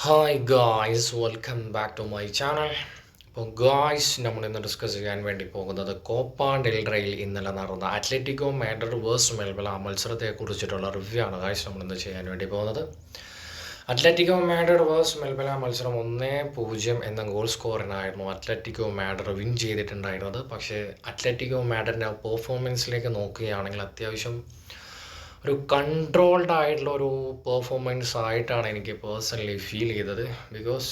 Hi guys, welcome back to my channel. അപ്പോൾ guys, നമ്മളിന്ന് discuss ചെയ്യാൻ വേണ്ടി പോകുന്നത് കോപ്പ ഡെൽ റേയിൽ ഇന്നലെ നടന്ന അത്ലറ്റിക്കോ മാഡ്രിഡ് വേഴ്സസ് മെൽബല ആ മത്സരത്തെക്കുറിച്ചിട്ടുള്ള റിവ്യൂ ആണ് ഗായ്സ് നമ്മളിന്ന് ചെയ്യാൻ വേണ്ടി പോകുന്നത്. അത്ലറ്റിക്കോ മാഡ്രിഡ് വേഴ്സസ് മെൽബല മത്സരം 1-0 എന്ന ഗോൾ സ്കോറിനായിരുന്നു അത്ലറ്റിക്കോ മാഡ്രിഡ് വിൻ ചെയ്തിട്ടുണ്ടായിരുന്നത്. പക്ഷേ അത്ലറ്റിക്കോ മാഡ്രിഡിൻ്റെ പെർഫോമൻസിലേക്ക് നോക്കുകയാണെങ്കിൽ അത്യാവശ്യം ഒരു കൺട്രോൾഡ് ആയിട്ടുള്ള ഒരു പെർഫോമൻസ് ആയിട്ടാണ് എനിക്ക് പേഴ്സണലി ഫീൽ ചെയ്തത്. ബിക്കോസ്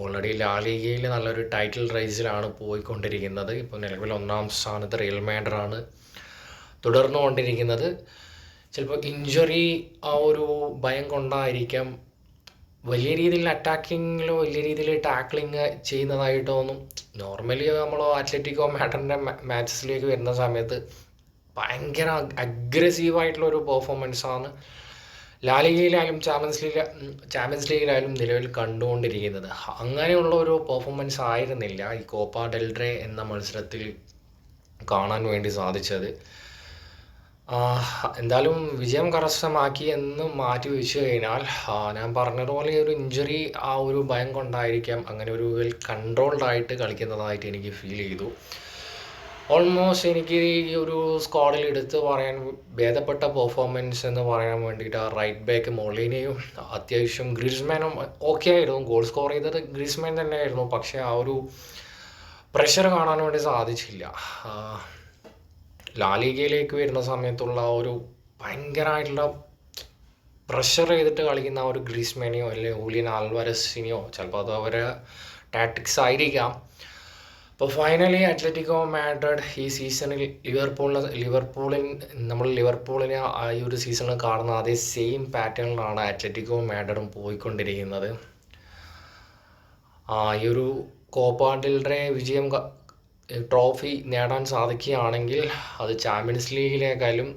ഓൾറെഡി ലാലിഗയിൽ നല്ലൊരു ടൈറ്റിൽ റേസിലാണ് പോയിക്കൊണ്ടിരിക്കുന്നത്. ഇപ്പോൾ നിലവിൽ 1-ാം സ്ഥാനത്ത് റിയൽ മാഡ്രിഡാണ് തുടർന്നുകൊണ്ടിരിക്കുന്നത്. ചിലപ്പോൾ ഇഞ്ചുറി ആ ഒരു ഭയം കൊണ്ടായിരിക്കാം വലിയ രീതിയിൽ അറ്റാക്കിങ്ങിലോ വലിയ രീതിയിൽ ടാക്ലിങ് ചെയ്യുന്നതായിട്ടൊന്നും. നോർമലി നമ്മൾ അത്ലറ്റിക്കോ മാഡ്രിഡിൻ്റെ മാച്ചസിലേക്ക് വരുന്ന സമയത്ത് ഭയങ്കര അഗ്രസീവായിട്ടുള്ളൊരു പെർഫോമൻസാണ് ലാലിഗയിലായാലും ചാമ്പ്യൻസ് ലീഗിലായാലും നിലവിൽ കണ്ടുകൊണ്ടിരിക്കുന്നത്. അങ്ങനെയുള്ള ഒരു പെർഫോമൻസ് ആയിരുന്നില്ല ഈ കോപ്പ ഡെൽ റേ എന്ന മത്സരത്തിൽ കാണാൻ വേണ്ടി സാധിച്ചത്. എന്തായാലും വിജയം കരസ്ഥമാക്കി എന്ന് മാറ്റി വെച്ച് കഴിഞ്ഞാൽ ഞാൻ പറഞ്ഞതുപോലെ ഒരു ഇഞ്ചുറി ആ ഒരു ഭയം കൊണ്ടായിരിക്കാം അങ്ങനെ ഒരു വെൽ കൺട്രോൾഡ് ആയിട്ട് കളിക്കുന്നതായിട്ട് എനിക്ക് ഫീൽ ചെയ്തു. ഓൾമോസ്റ്റ് എനിക്ക് ഈ ഒരു സ്ക്വാഡിൽ എടുത്ത് പറയാൻ ഭേദപ്പെട്ട പെർഫോമൻസ് എന്ന് പറയാൻ വേണ്ടിയിട്ട് റൈറ്റ് ബാക്ക് മൊളീനയും അത്യാവശ്യം ഗ്രിസ്മാനും ഓക്കെ ആയിരുന്നു. ഗോൾ സ്കോർ ചെയ്തത് ഗ്രിസ്മാൻ തന്നെയായിരുന്നു. പക്ഷേ ആ ഒരു പ്രഷർ കാണാൻ വേണ്ടി സാധിച്ചില്ല. ലാലിഗയിലേക്ക് വരുന്ന സമയത്തുള്ള ആ ഒരു ഭയങ്കരമായിട്ടുള്ള പ്രഷർ ചെയ്തിട്ട് കളിക്കുന്ന ആ ഒരു ഗ്രിസ്മാനെയോ അല്ലെങ്കിൽ ഹൂലിയൻ ആൽവാരസിനെയോ ചിലപ്പോൾ അത് അവരെ ടാക്ടിക്സ് ആയിരിക്കാം. അപ്പോൾ ഫൈനലി അത്ലറ്റിക്കോ മാഡ്രിഡ് ഈ സീസണിൽ ലിവർപൂളിനെ ഈ ഒരു സീസണിൽ കാണുന്ന അതേ സെയിം പാറ്റേണിലാണ് അത്ലറ്റിക്കോ മാഡ്രിഡും പോയിക്കൊണ്ടിരിക്കുന്നത്. ഈ ഒരു കോപ്പ ഡെൽ റേ വിജയം ട്രോഫി നേടാൻ സാധിക്കുകയാണെങ്കിൽ അത് ചാമ്പ്യൻസ് ലീഗിലേക്കാളും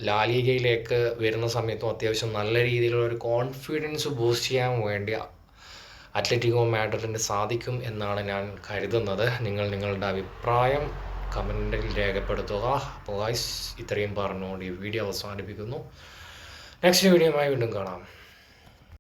ലാലിഗയിലേക്ക് വരുന്ന സമയത്തും അത്യാവശ്യം നല്ല രീതിയിലുള്ള ഒരു കോൺഫിഡൻസ് ബൂസ്റ്റ് ചെയ്യാൻ വേണ്ടി അത്ലറ്റിക്കോ മാഡ്രിഡിന് സാധിക്കും എന്നാണ് ഞാൻ കരുതുന്നത്. നിങ്ങളുടെ അഭിപ്രായം കമൻറ്റിൽ രേഖപ്പെടുത്തുക. അപ്പോൾ ഗൈസ്, ഇത്രയും പറഞ്ഞുകൊണ്ട് ഈ വീഡിയോ അവസാനിപ്പിക്കുന്നു. നെക്സ്റ്റ് വീഡിയോയുമായി വീണ്ടും കാണാം.